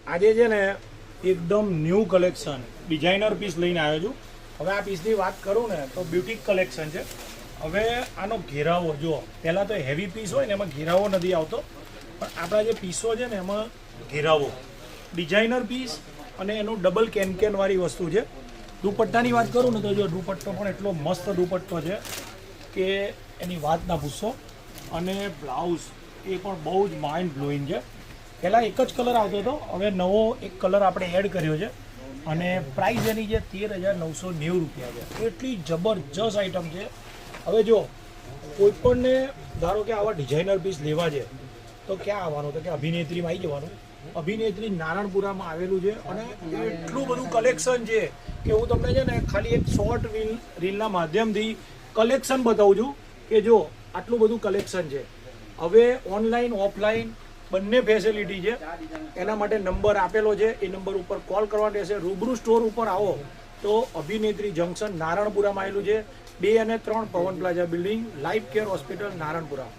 આજે છે ને એકદમ ન્યૂ કલેક્શન ડિઝાઇનર પીસ લઈને આવ્યો છું. હવે આ પીસની વાત કરું ને તો બ્યુટિક કલેક્શન છે. હવે આનો ઘેરાવો જો પહેલાં તો હેવી પીસ હોય ને એમાં ઘેરાવો નથી આવતો, પણ આપણા જે પીસો છે ને એમાં ઘેરાવો ડિઝાઇનર પીસ અને એનું ડબલ કેનવાળી વસ્તુ છે. દુપટ્ટાની વાત કરું ને તો જો દુપટ્ટો પણ એટલો મસ્ત દુપટ્ટો છે કે એની વાત ના પૂછશો. અને બ્લાઉઝ એ પણ બહુ જ માઇન્ડ બ્લોઈંગ છે. પહેલાં એક જ કલર આવતો હતો, હવે નવો એક કલર આપણે એડ કર્યો છે અને પ્રાઇસ એની જે 13,990 રૂપિયા છે. એટલી જબરજસ્ત આઇટમ છે. હવે જો કોઈપણને ધારો કે આવા ડિઝાઇનર પીસ લેવા છે તો ક્યાં આવવાનું, તો કે અભિનેત્રીમાં આવી જવાનું. અભિનેત્રી નારણપુરામાં આવેલું છે અને એટલું બધું કલેક્શન છે કે હું તમને છે ને ખાલી એક શોર્ટ રીલના માધ્યમથી કલેક્શન બતાવું છું કે જો આટલું બધું કલેક્શન છે. હવે ઓનલાઈન ઓફલાઈન બંને ફેસિલિટી છે. એના માટે નંબર આપેલો છે, એ નંબર ઉપર કોલ કરવાનો રહેશે. રૂબરૂ સ્ટોર ઉપર આવો તો અભિનેત્રી જંકશન નારણપુરામાં આવેલું છે. 2 અને 3 પવન plaza building, life care hospital Naranpura.